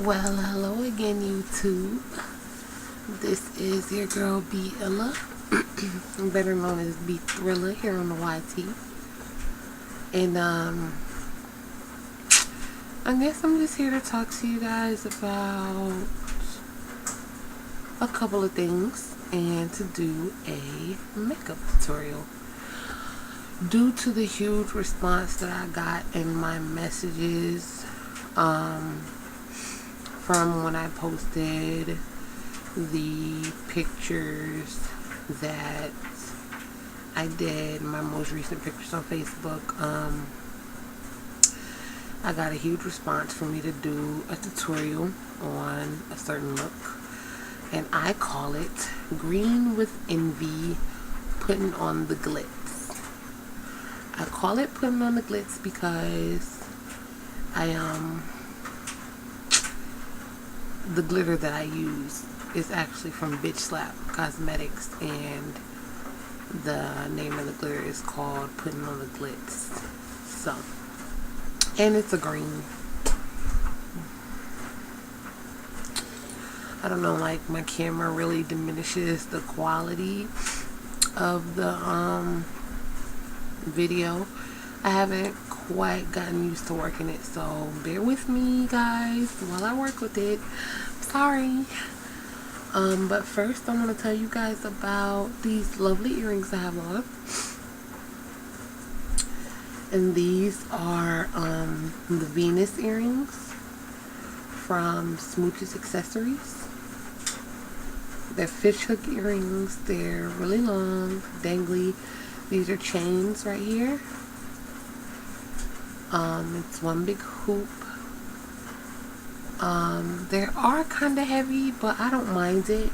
Well, hello again, YouTube. This is your girl B Ella, better known as B Thriller here on the YT. And I guess I'm just here to talk to you guys about a couple of things and to do a makeup tutorial. Due to the huge response that I got in my messages from when I posted the pictures that I did, my most recent pictures on Facebook, I got a huge response for me to do a tutorial on a certain look, and I call it Green with Envy, Putting on the Glitz. I call it Putting on the Glitz because the glitter that I use is actually from Bitch Slap Cosmetics, and the name of the glitter is called Putting on the Glitz. So, and it's a green. I don't know, like, my camera really diminishes the quality of the video. I haven't quite gotten used to working it, so bear with me, guys, while I work with it. Sorry. But first I want to tell you guys about these lovely earrings I have on. And these are the Venus earrings from Smooch's Accessories. They're fishhook earrings. They're really long, dangly. These are chains right here. It's one big hoop. They are kind of heavy, but I don't mind it.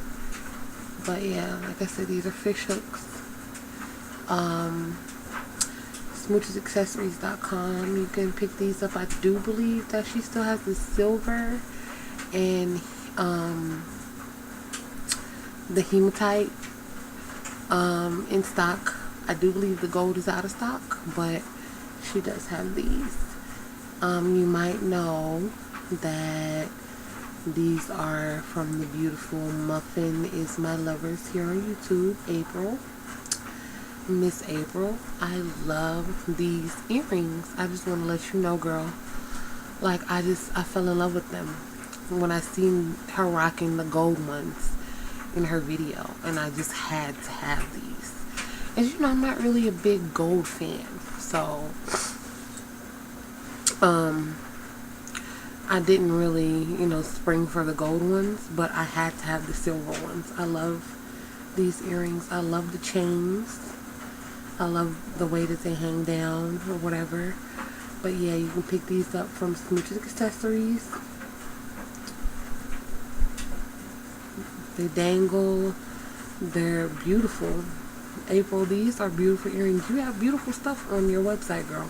But yeah, like I said, these are fish hooks. SmoochesAccessories.com. You can pick these up. I do believe that she still has the silver and the hematite in stock. I do believe the gold is out of stock, but she does have these. You might know that these are from the beautiful Muffin Is My Lovers here on YouTube, April. Miss April. I love these earrings. I just want to let you know, girl. Like, I fell in love with them when I seen her rocking the gold ones in her video, and I just had to have these. As you know, I'm not really a big gold fan, so I didn't really, spring for the gold ones, but I had to have the silver ones. I love these earrings. I love the chains. I love the way that they hang down or whatever. But yeah, you can pick these up from Smooch's Accessories. They dangle. They're beautiful. April, these are beautiful earrings. You have beautiful stuff on your website, girl.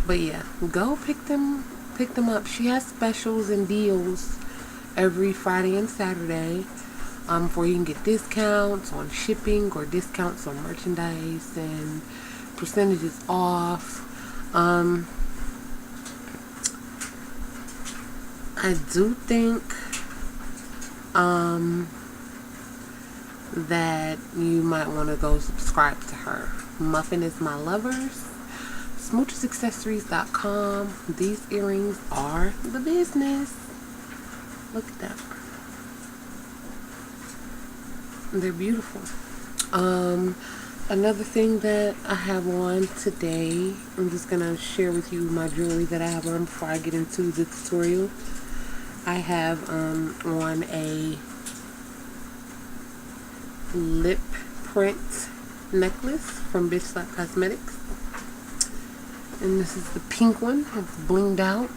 But yeah, go pick them up. She has specials and deals every Friday and Saturday, where you can get discounts on shipping or discounts on merchandise and percentages off. I do think that you might want to go subscribe to her. Muffin Is My Lovers. SmoochesAccessories.com. These earrings are the business. Look at that. They're beautiful. Another thing that I have on today, I'm just gonna share with you my jewelry that I have on before I get into the tutorial. I have on a lip print necklace from Bitch Slap Cosmetics. And this is the pink one. It's blinged out.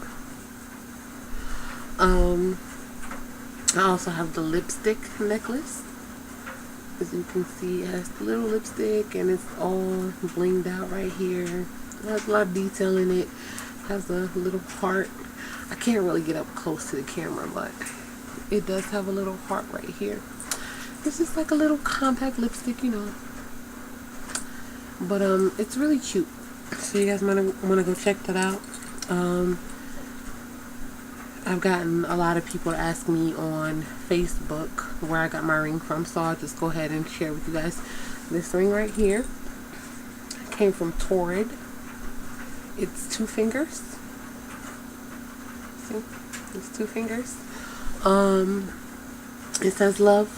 I also have the lipstick necklace. As you can see, it has the little lipstick and it's all blinged out right here. It has a lot of detail in it. It has a little heart. I can't really get up close to the camera, but it does have a little heart right here. It's just like a little compact lipstick, But it's really cute. So you guys want to go check that out. I've gotten a lot of people to ask me on Facebook where I got my ring from, so I'll just go ahead and share with you guys. This ring right here came from Torrid. It's 2 fingers. See? It's 2 fingers. It says love,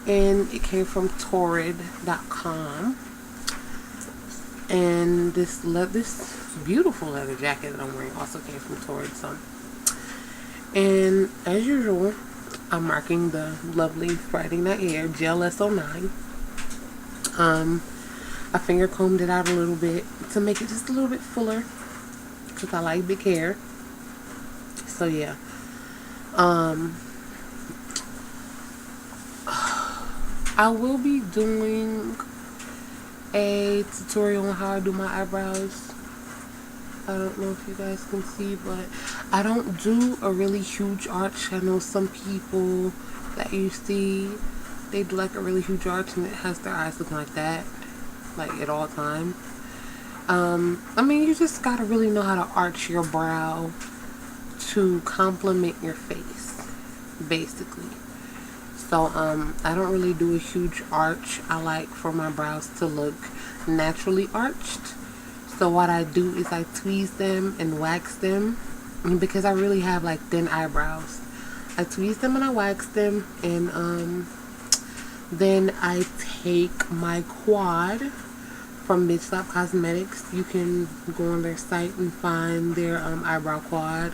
and it came from Torrid.com. And this beautiful leather jacket that I'm wearing also came from Torrid. So, and as usual, I'm marking the lovely Friday Night Air Gel SO9. I finger combed it out a little bit to make it just a little bit fuller, because I like big hair. So yeah. I will be doing a tutorial on how I do my eyebrows. I don't know if you guys can see, but I don't do a really huge arch. I know some people that you see, they do like a really huge arch and it has their eyes looking like that, like at all times. I mean, you just gotta really know how to arch your brow to complement your face, basically. So I don't really do a huge arch. I like for my brows to look naturally arched. So what I do is I tweeze them and wax them, because I really have like thin eyebrows. I tweeze them and I wax them, and then I take my quad from Bitch Slap Cosmetics. You can go on their site and find their eyebrow quad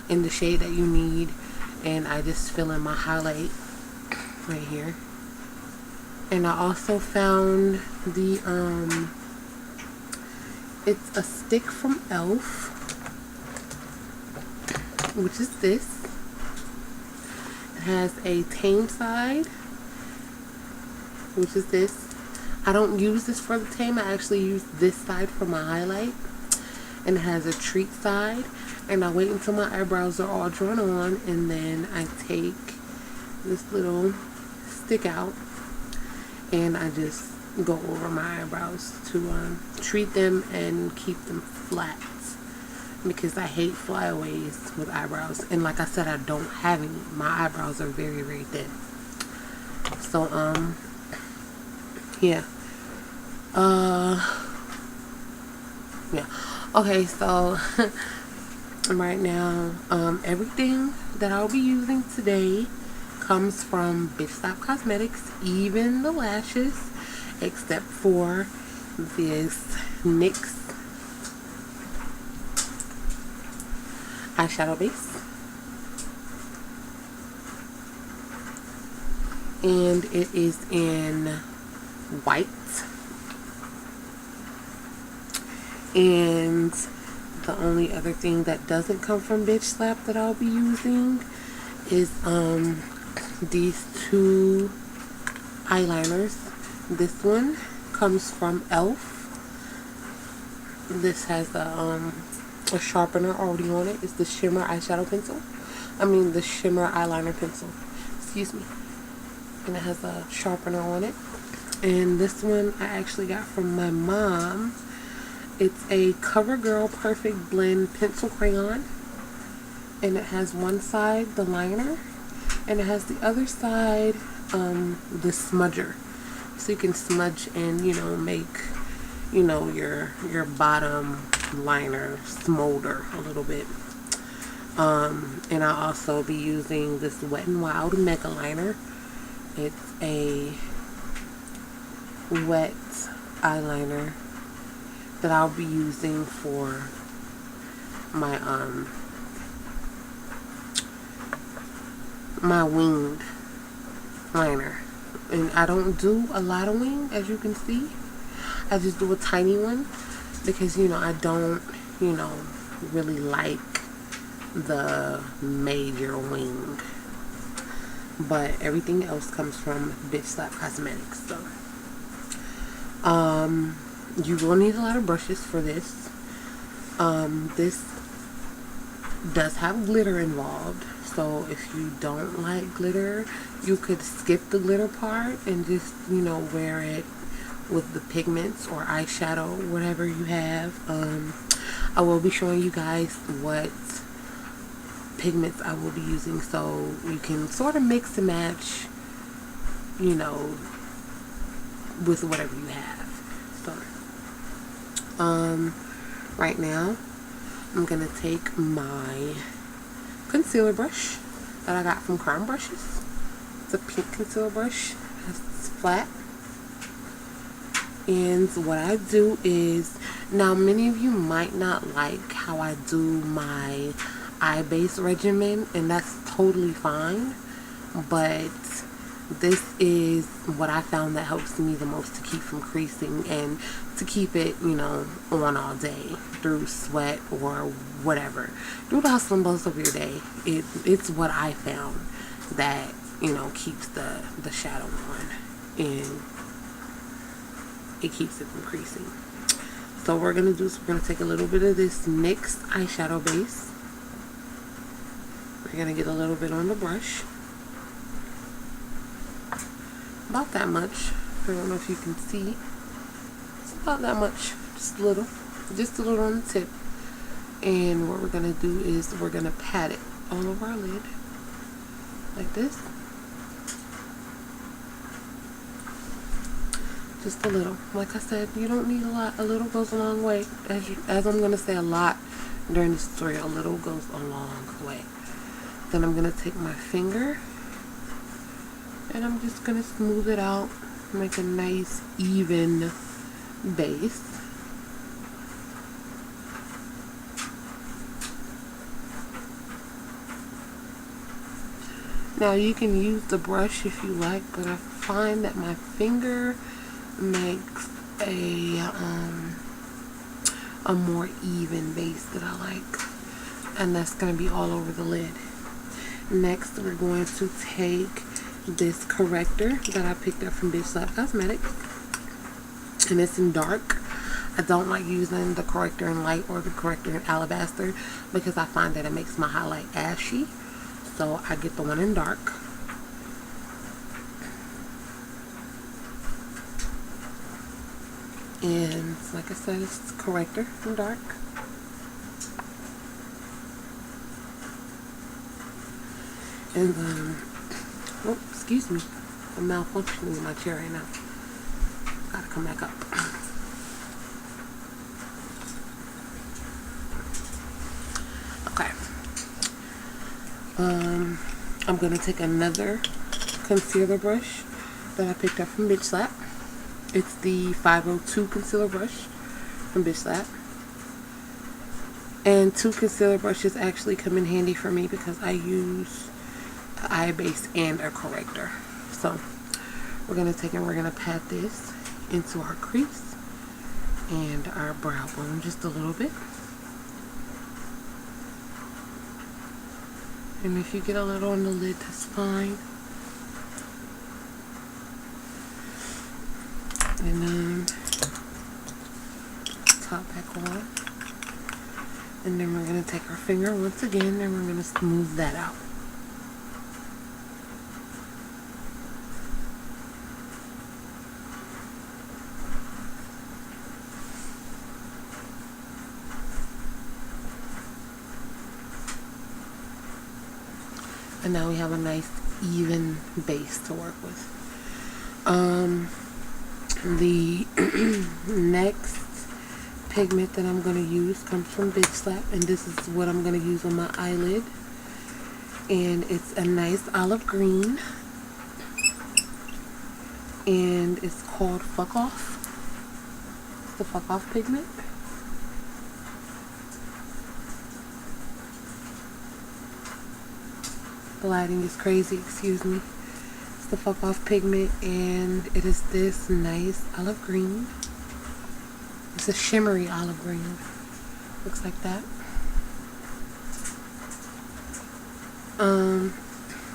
in the shade that you need, and I just fill in my highlight right here. And I also found the it's a stick from e.l.f., which is this. It has a tame side, which is this. I don't use this for the tame. I actually use this side for my highlight. And it has a treat side. And I wait until my eyebrows are all drawn on, and then I take this little stick out and I just go over my eyebrows to treat them and keep them flat, because I hate flyaways with eyebrows. And like I said, I don't have any. My eyebrows are very, very thin. So yeah. Yeah. Okay, so right now, everything that I'll be using today comes from Bitch Slap Cosmetics, even the lashes, except for this NYX eyeshadow base. And it is in white. And the only other thing that doesn't come from Bitch Slap that I'll be using is these 2 eyeliners. This one comes from e.l.f. This has a sharpener already on it. It's the shimmer eyeshadow pencil. I mean the shimmer eyeliner pencil. Excuse me. And it has a sharpener on it. And this one I actually got from my mom. It's a CoverGirl Perfect Blend pencil crayon. And it has one side the liner, and it has the other side the smudger. So you can smudge and, you know, make, you know, your bottom liner smolder a little bit. And I'll also be using this Wet n Wild Mega Liner. It's a wet eyeliner that I'll be using for my my winged liner. And I don't do a lot of wing, as you can see. I just do a tiny one because, you know, I don't, you know, really like the major wing. But everything else comes from Bitch Slap Cosmetics. So you will need a lot of brushes for this. This does have glitter involved, so if you don't like glitter, you could skip the glitter part and just, you know, wear it with the pigments or eyeshadow, whatever you have. I will be showing you guys what pigments I will be using, so you can sort of mix and match, you know, with whatever you have. So right now I'm gonna take my concealer brush that I got from Crown Brushes. It's a pink concealer brush. It's flat. And what I do is, now many of you might not like how I do my eye base regimen, and that's totally fine, but this is what I found that helps me the most to keep from creasing and to keep it, you know, on all day through sweat or whatever. Through the hustle and bustle of your day, it's what I found that, you know, keeps the shadow on and it keeps it from creasing. So what we're going to do is we're going to take a little bit of this NYX eyeshadow base. We're going to get a little bit on the brush. About that much. I don't know if you can see. It's about that much. Just a little. Just a little on the tip. And what we're going to do is we're going to pat it all over our lid. Like this. Just a little. Like I said, you don't need a lot. A little goes a long way. As I'm going to say a lot during this tutorial, a little goes a long way. Then I'm going to take my finger and I'm just going to smooth it out. Make a nice even base. Now you can use the brush if you like, but I find that my finger makes a more even base that I like, and that's going to be all over the lid. Next we're going to take this corrector that I picked up from BSC Cosmetics, and it's in dark. I don't like using the corrector in light or the corrector in alabaster because I find that it makes my highlight ashy, so I get the one in dark. And like I said, it's corrector in dark. And oh, excuse me, I'm malfunctioning in my chair right now. Gotta come back up. Okay. I'm gonna take another concealer brush that I picked up from Bitch Slap. It's the 502 concealer brush from Bitch Slap. And 2 concealer brushes actually come in handy for me because I use an eye base and a corrector. So we're going to take and we're going to pat this into our crease and our brow bone just a little bit. And if you get a little on the lid, that's fine. And top back on. And then we're going to take our finger once again and we're going to smooth that out. And now we have a nice even base to work with. The next pigment that I'm going to use comes from Bitch Slap, and this is what I'm going to use on my eyelid. And it's a nice olive green, and it's called Fuck Off. It's the Fuck Off pigment. The lighting is crazy, excuse me. It's the Fuck Off pigment, and it is this nice olive green. It's a shimmery olive green. Looks like that. And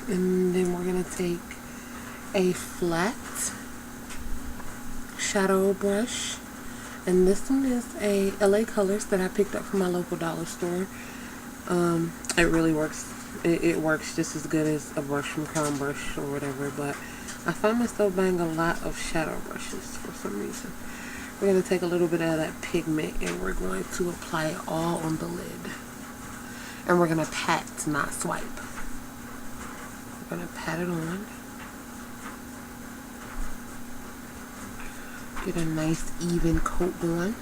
then we're gonna take a flat shadow brush, and this one is a LA Colors that I picked up from my local dollar store. It really works. It works just as good as a brush from Crown Brush or whatever, but I find myself buying a lot of shadow brushes for some reason. We're going to take a little bit of that pigment and we're going to apply it all on the lid. And we're going to pat, not swipe. We're going to pat it on. Get a nice even coat going.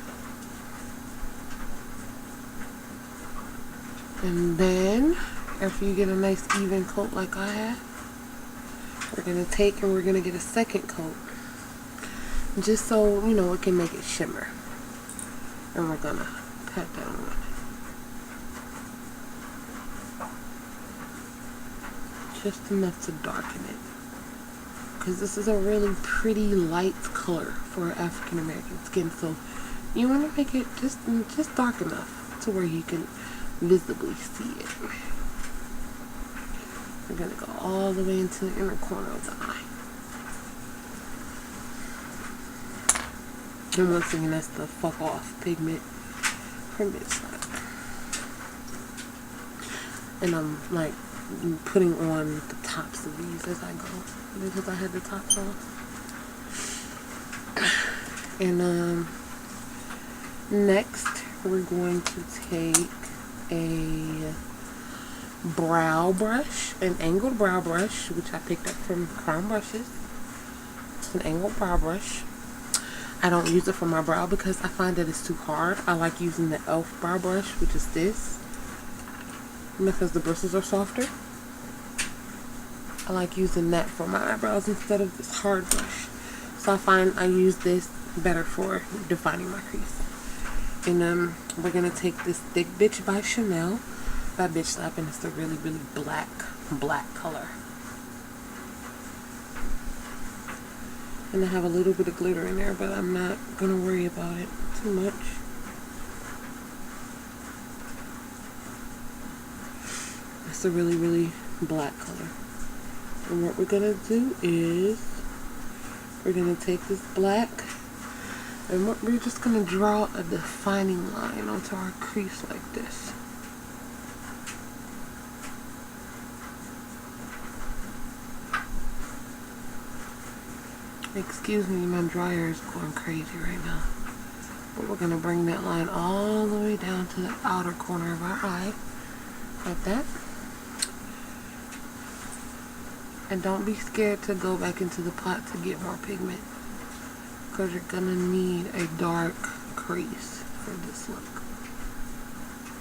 And then, after you get a nice even coat like I have, we're going to take and we're going to get a second coat. Just so, you know, it can make it shimmer. And we're going to pat that on. Just enough to darken it, because this is a really pretty light color for African American skin, so you want to make it just dark enough to where you can visibly see it. We're going to go all the way into the inner corner of the eye. And once again, that's the fuck off pigment from Bitch Slap. And I'm like putting on the tops of these as I go, because I had the tops off. And next we're going to take a brow brush, an angled brow brush, which I picked up from Crown Brushes. It's an angled brow brush. I don't use it for my brow because I find that it's too hard. I like using the e.l.f. brow brush, which is this, because the bristles are softer. I like using that for my eyebrows instead of this hard brush. So I find I use this better for defining my crease. And we're going to take this Thick Bitch by Chanel by Bitch Slap, and it's a really, really black color. And I have a little bit of glitter in there, but I'm not going to worry about it too much. It's a really, really black color. And what we're going to do is we're going to take this black, and we're just going to draw a defining line onto our crease like this. Excuse me, my dryer is going crazy right now. But we're going to bring that line all the way down to the outer corner of our eye, like that. And don't be scared to go back into the pot to get more pigment, because you're going to need a dark crease for this look.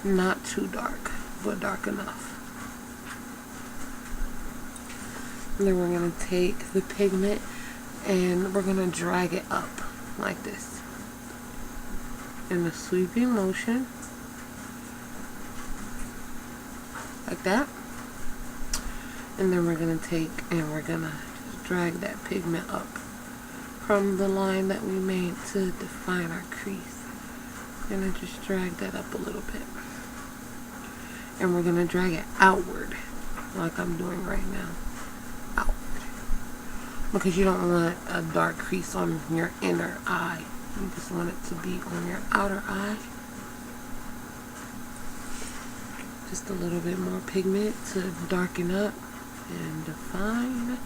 Not too dark, but dark enough. And then we're going to take the pigment and we're going to drag it up like this in a sweeping motion, like that. And then we're going to take and we're going to drag that pigment up from the line that we made to define our crease. We're going to just drag that up a little bit. And we're going to drag it outward, like I'm doing right now. Outward. Because you don't want a dark crease on your inner eye. You just want it to be on your outer eye. Just a little bit more pigment to darken up and define.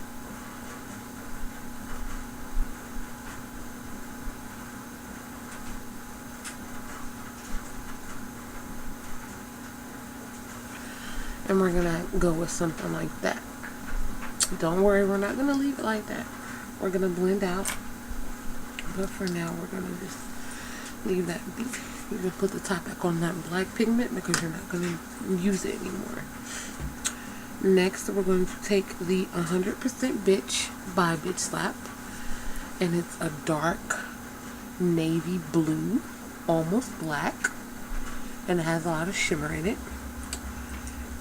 And we're gonna go with something like that. Don't worry, we're not gonna leave it like that. We're gonna blend out. But for now, we're gonna just leave that be. You're gonna put the top back on that black pigment because you're not gonna use it anymore. Next, we're going to take the 100% Bitch by Bitch Slap, and it's a dark navy blue, almost black, and it has a lot of shimmer in it.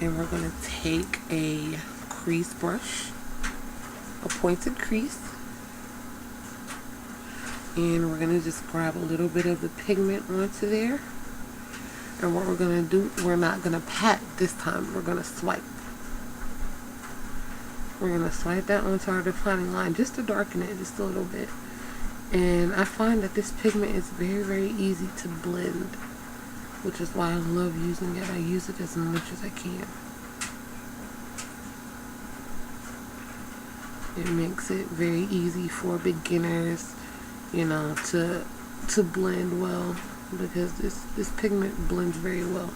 And we're going to take a crease brush, a pointed crease, and we're going to just grab a little bit of the pigment onto there. And what we're going to do, we're not going to pat this time, we're going to swipe. We're going to swipe that onto our defining line just to darken it just a little bit. And I find that this pigment is very, very easy to blend, which is why I love using it. I use it as much as I can. It makes it very easy for beginners, you know, to blend well, because this pigment blends very well.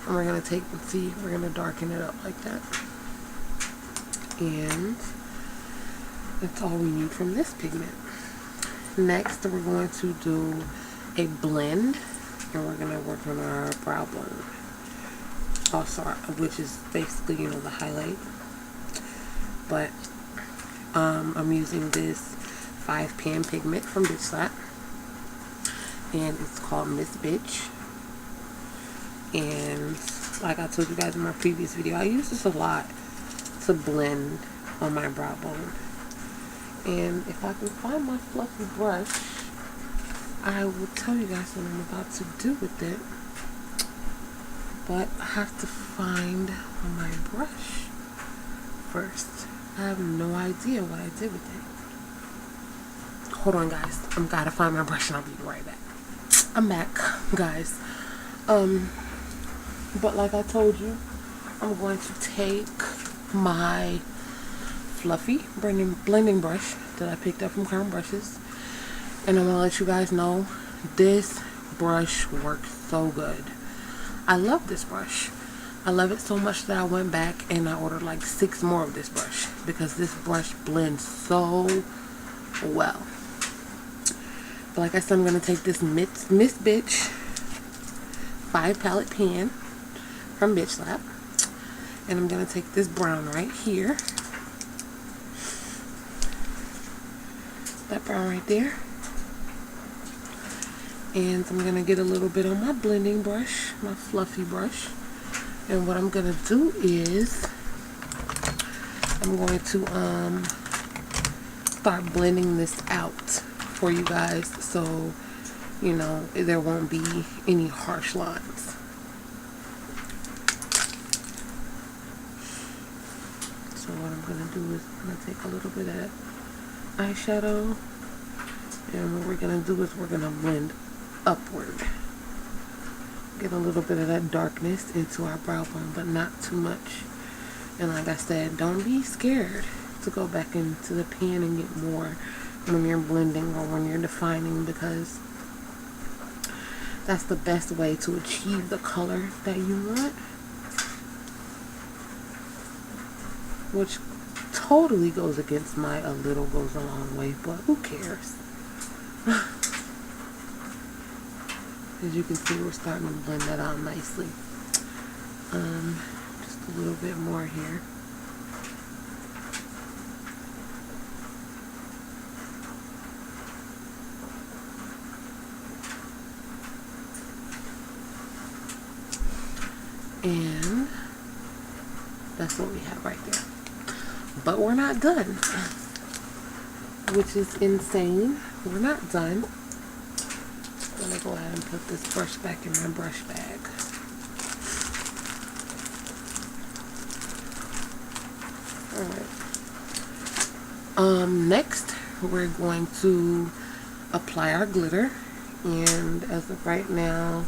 And we're going to take, see, we're going to darken it up like that. And that's all we need from this pigment. Next, we're going to do a blend, and we're going to work on our brow bone. Also, which is basically, you know, the highlight. But I'm using this 5-pan pigment from BSC, and it's called Miss Bitch. And like I told you guys in my previous video, I use this a lot to blend on my brow bone. And if I can find my fluffy brush, I will tell you guys what I'm about to do with it. But I have to find my brush first. I have no idea what I did with it. Hold on, guys. I'm gotta find my brush and I'll be right back. I'm back, guys. But like I told you, I'm going to take my fluffy blending brush that I picked up from Crown Brushes, and I'm gonna let you guys know this brush works so good. I love this brush. I love it so much that I went back and I ordered like 6 more of this brush because this brush blends so well. But like I said, I'm gonna take this Miss Bitch 5 palette pan from BSC, and I'm gonna take this brown right here, that brown right there, and I'm gonna get a little bit on my blending brush, my fluffy brush, and what I'm gonna do is I'm going to start blending this out for you guys, so you know there won't be any harsh lines. So what I'm gonna do is I'm gonna take a little bit of that eyeshadow, and what we're gonna do is we're gonna blend upward. Get a little bit of that darkness into our brow bone, but not too much. And like I said, don't be scared to go back into the pan and get more when you're blending or when you're defining, because that's the best way to achieve the color that you want, which totally goes against my a little goes a long way, but who cares? As you can see, we're starting to blend that out nicely. Just a little bit more here. And that's what we have right there. But we're not done, which is insane. We're not done. I'm gonna go ahead and put this brush back in my brush bag. Alright. Next we're going to apply our glitter, and as of right now,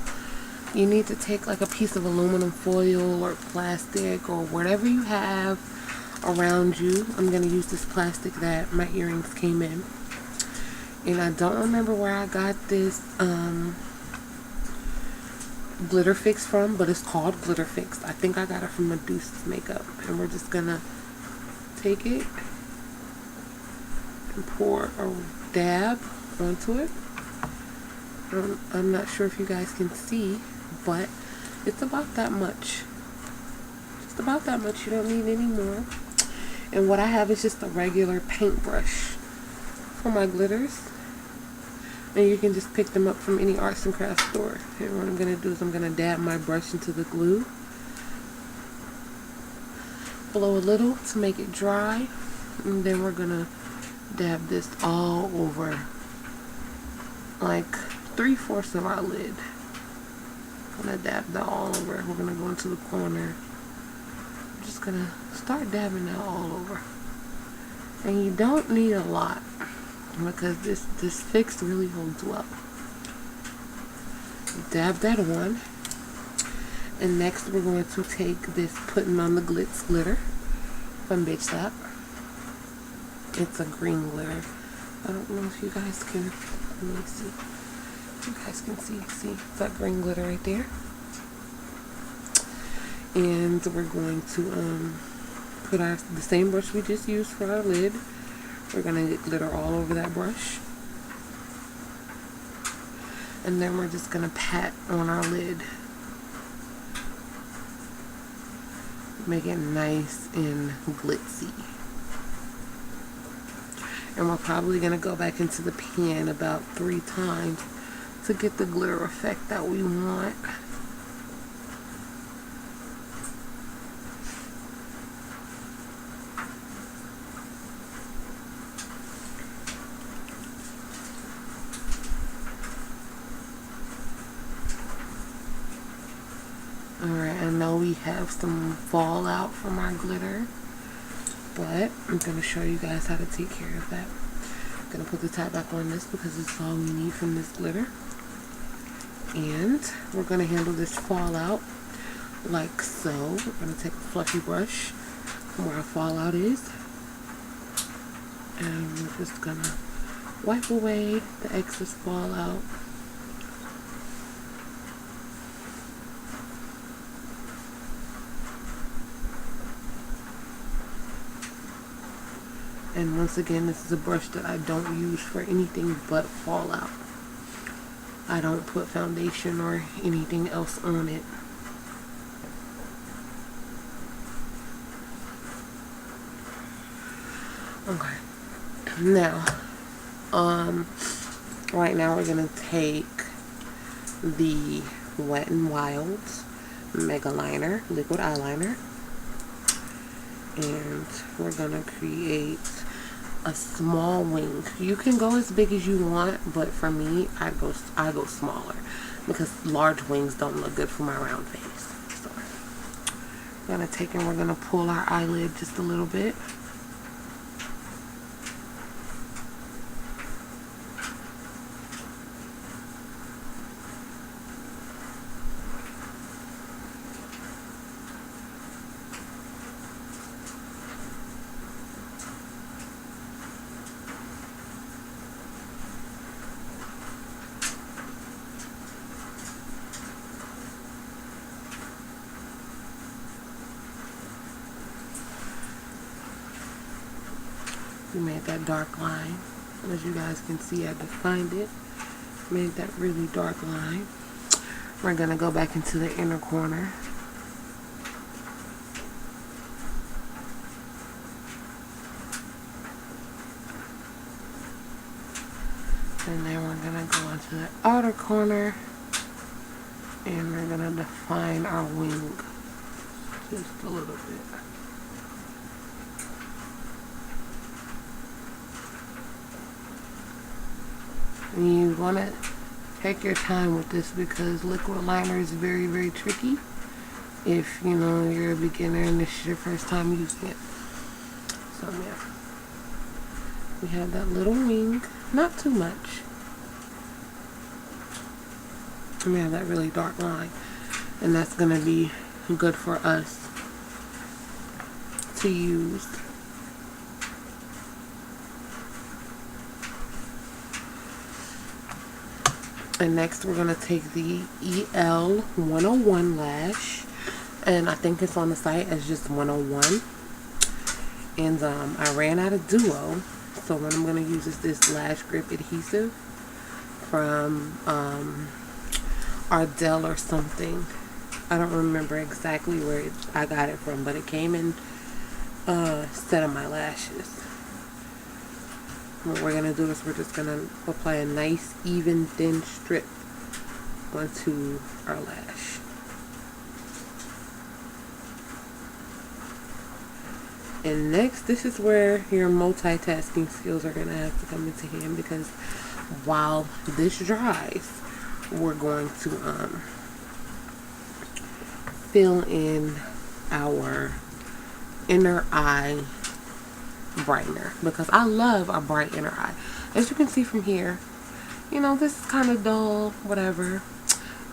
you need to take like a piece of aluminum foil or plastic or whatever you have around you. I'm going to use this plastic that my earrings came in. And I don't remember where I got this glitter fix from, but it's called Glitter Fix. I think I got it from Medusa's Makeup. And we're just going to take it and pour a dab onto it. I'm not sure if you guys can see, but it's about that much. Just about that much. You don't need any more. And what I have is just a regular paintbrush for my glitters. And you can just pick them up from any arts and crafts store. And what I'm going to do is I'm going to dab my brush into the glue. Blow a little to make it dry. And then we're going to dab this all over. Like 3/4 of our lid. I'm going to dab that all over. We're going to go into the corner. I'm just going to start dabbing that all over. And you don't need a lot, because this fix really holds well. Dab that on. And next we're going to take this Puttin on the Glitz glitter from BSC. It's a green glitter. I don't know if you guys can, let me see. If you guys can see that green glitter right there. And we're going to put the same brush we just used for our lid. We're going to get glitter all over that brush. And then we're just going to pat on our lid. Make it nice and glitzy. And we're probably going to go back into the pan about 3 times to get the glitter effect that we want. Alright, I know we have some fallout from our glitter, but I'm going to show you guys how to take care of that. I'm going to put the top back on this because it's all we need from this glitter. And we're going to handle this fallout like so. We're going to take a fluffy brush from where our fallout is. And we're just going to wipe away the excess fallout. And once again, this is a brush that I don't use for anything but fallout. I don't put foundation or anything else on it. Okay. Now, right now we're gonna take the Wet n Wild's Mega Liner, liquid eyeliner, and we're gonna create a small wing. You can go as big as you want, but for me, I go smaller because large wings don't look good for my round face. So we're gonna take and we're gonna pull our eyelid just a little bit. We made that dark line. As you guys can see, I defined it. Made that really dark line. We're gonna go back into the inner corner. And then we're gonna go into the outer corner and we're gonna define our wing just a little bit. And you want to take your time with this because liquid liner is very, very tricky if you know you're a beginner and this is your first time using it. So yeah, we have that little wing, not too much. And we have that really dark line, and that's gonna be good for us to use. And next we're going to take the EL 101 lash, and I think it's on the site as just 101, and I ran out of duo, so what I'm going to use is this lash grip adhesive from Ardell or something. I don't remember exactly where I got it from, but it came in a set of my lashes. What we're going to do is we're just going to apply a nice, even, thin strip onto our lash. And next, this is where your multitasking skills are going to have to come into hand, because while this dries, we're going to fill in our inner eye brightener, because I love a bright inner eye. As you can see from here, you know, this is kind of dull, whatever,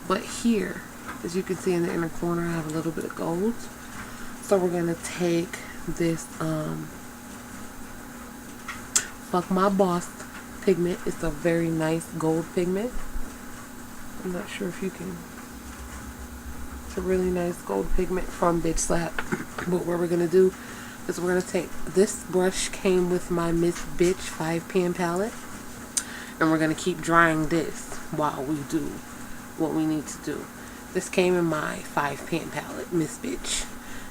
but here, as you can see in the inner corner, I have a little bit of gold. So we're gonna take this Fuck My Boss pigment. It's a very nice gold pigment. I'm not sure if you can It's a really nice gold pigment from Bitch Slap. But what we're going to do is we're going to take, this brush came with my Miss Bitch 5-pan palette. And we're going to keep drying this while we do what we need to do. This came in my 5-pan palette, Miss Bitch.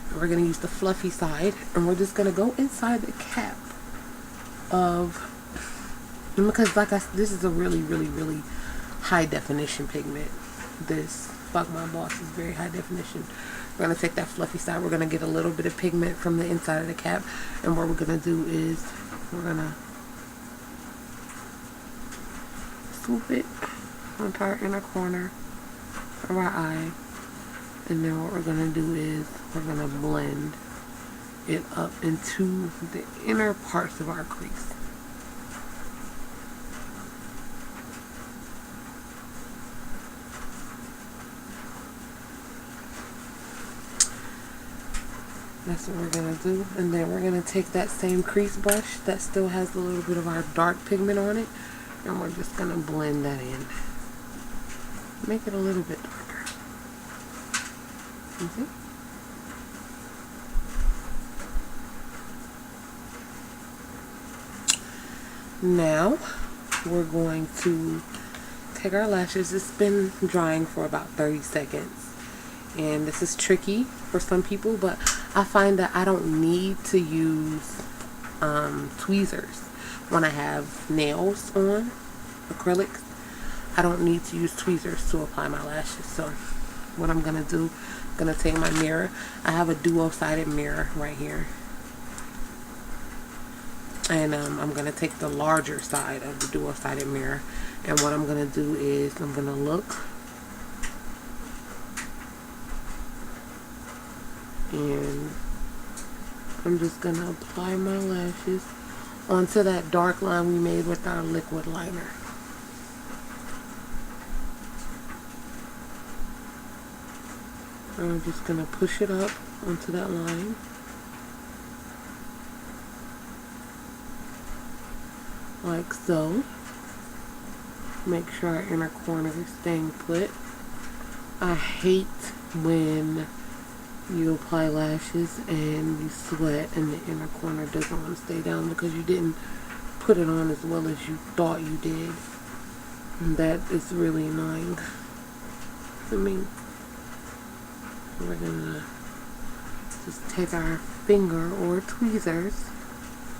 And we're going to use the fluffy side. And we're just going to go inside the cap of, because like I said, this is a really, really, really high definition pigment. This Fuck My Boss is very high definition. We're going to take that fluffy side. We're going to get a little bit of pigment from the inside of the cap. And what we're going to do is we're going to swoop it onto our inner corner of our eye. And then what we're going to do is we're going to blend it up into the inner parts of our crease. That's what we're going to do. And then we're going to take that same crease brush that still has a little bit of our dark pigment on it. And we're just going to blend that in. Make it a little bit darker. You see? Now, we're going to take our lashes. It's been drying for about 30 seconds. And this is tricky for some people, but I find that I don't need to use tweezers when I have nails on, acrylics. I don't need to use tweezers to apply my lashes. So what I'm going to do, I'm going to take my mirror. I have a dual-sided mirror right here. And I'm going to take the larger side of the dual-sided mirror. And what I'm going to do is I'm going to look. And I'm just going to apply my lashes onto that dark line we made with our liquid liner. I'm just going to push it up onto that line. Like so. Make sure our inner corner is staying put. I hate when you apply lashes and you sweat and the inner corner doesn't want to stay down because you didn't put it on as well as you thought you did. And that is really annoying for me. We're gonna just take our finger or tweezers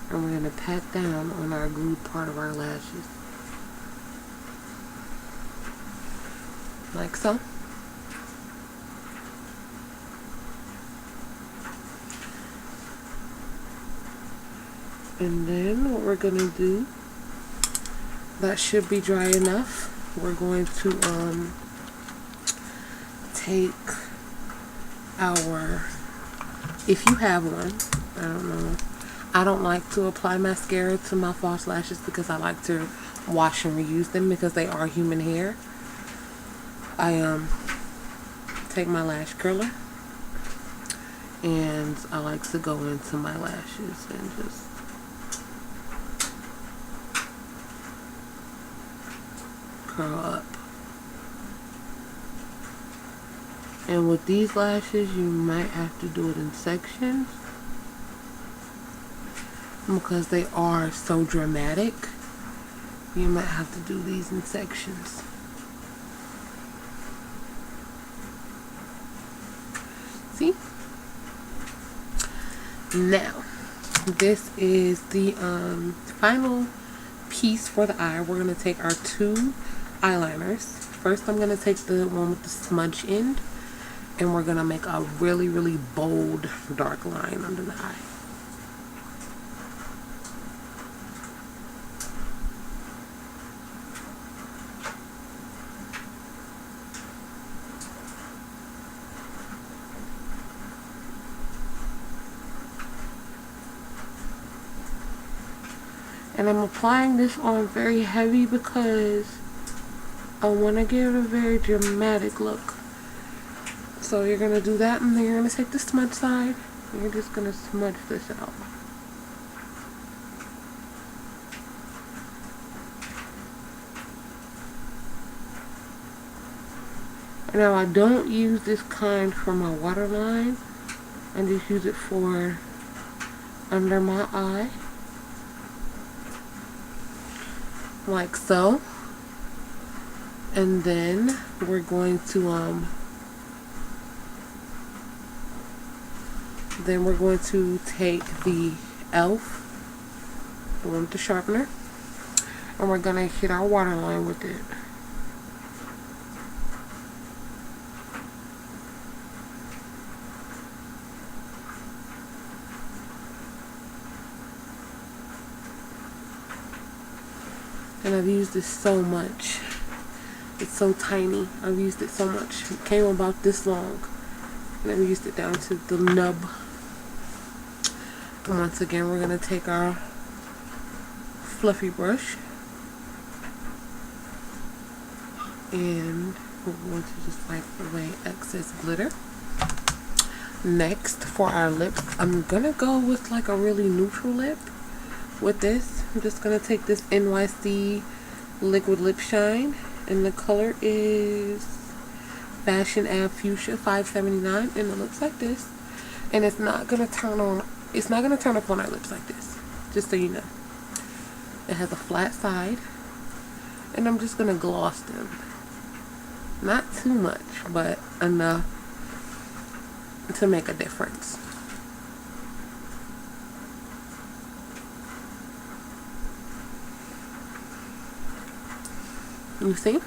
and we're gonna pat down on our glued part of our lashes. Like so. And then what we're going to do, that should be dry enough. We're going to take our, if you have one, I don't know. I don't like to apply mascara to my false lashes because I like to wash and reuse them because they are human hair. I take my lash curler and I like to go into my lashes and just curl up. And with these lashes you might have to do it in sections because they are so dramatic. You might have to do these in sections. See? Now, this is the final piece for the eye. We're going to take our two eyeliners. First, I'm going to take the one with the smudge end, and we're going to make a really, really bold dark line under the eye. And I'm applying this on very heavy because I want to give it a very dramatic look. So you're going to do that, and then you're going to take the smudge side and you're just going to smudge this out. Now I don't use this kind for my waterline. I just use it for under my eye, like so. And then we're going to take the e.l.f., the one with the sharpener, and we're gonna hit our waterline with it. And I've used this so much. It's so tiny. I've used it so much. It came about this long. And I've used it down to the nub. And once again, we're going to take our fluffy brush. And we're going to just wipe away excess glitter. Next, for our lips, I'm going to go with like a really neutral lip with this. I'm just going to take this NYC Liquid Lip Shine, and the color is Fashion Ave Fuchsia 579, and it looks like this. And it's not going to turn on, it's not going to turn up on our lips like this, just so you know. It has a flat side, and I'm just going to gloss them. Not too much, but enough to make a difference. You see?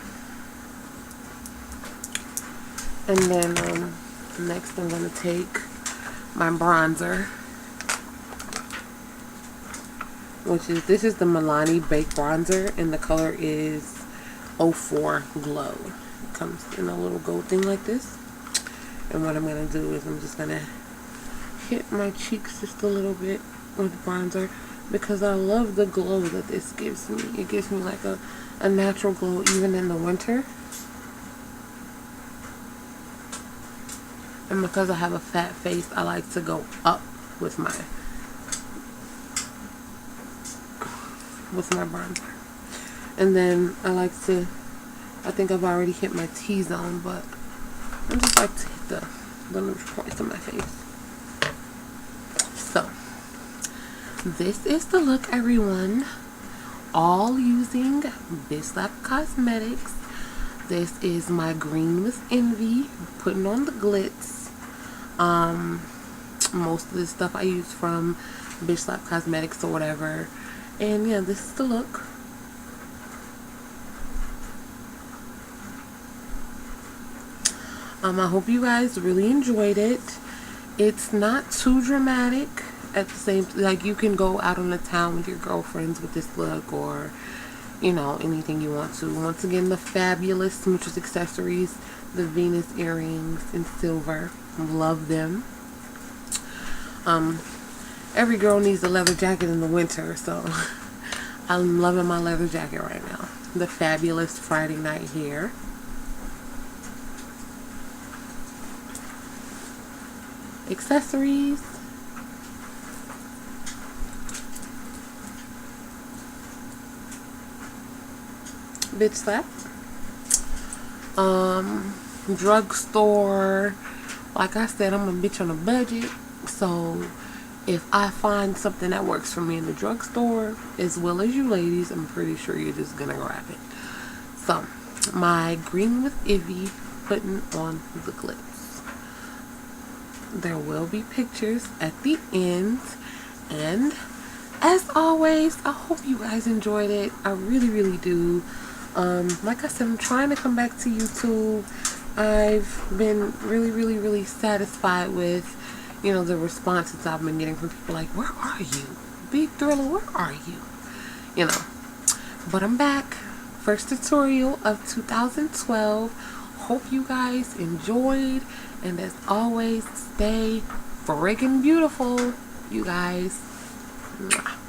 And then next I'm going to take my bronzer, which is, this is the Milani Baked Bronzer, and the color is 04 Glow. It comes in a little gold thing like this. And what I'm going to do is I'm just going to hit my cheeks just a little bit with bronzer, because I love the glow that this gives me. It gives me like a natural glow even in the winter. And because I have a fat face, I like to go up with my bronzer. And then I like to, I think I've already hit my T-zone, but I just like to hit the neutral points of my face. So this is the look, everyone. All using BSC Cosmetics. This is my Green with Envy, putting on the Glitz. Most of this stuff I use from BSC Cosmetics or whatever. And yeah, this is the look. I hope you guys really enjoyed it. It's not too dramatic. At the same, like, you can go out on the town with your girlfriends with this look, or you know, anything you want to. Once again, the fabulous Smooches accessories, the Venus earrings in silver, love them. Every girl needs a leather jacket in the winter, so I'm loving my leather jacket right now. The fabulous Friday Night Hair. Accessories. Bitch slap. Drugstore. Like I said, I'm a bitch on a budget, so if I find something that works for me in the drugstore, as well as you ladies, I'm pretty sure you're just gonna grab it. So my Green with Ivy, putting on the Glitz. There will be pictures at the end, and as always, I hope you guys enjoyed it. I really do. Like I said, I'm trying to come back to YouTube. I've been really satisfied with, you know, the responses I've been getting from people like, where are you? Big Thriller, where are you? You know, but I'm back. First tutorial of 2012. Hope you guys enjoyed, and as always, stay friggin' beautiful, you guys. Mwah.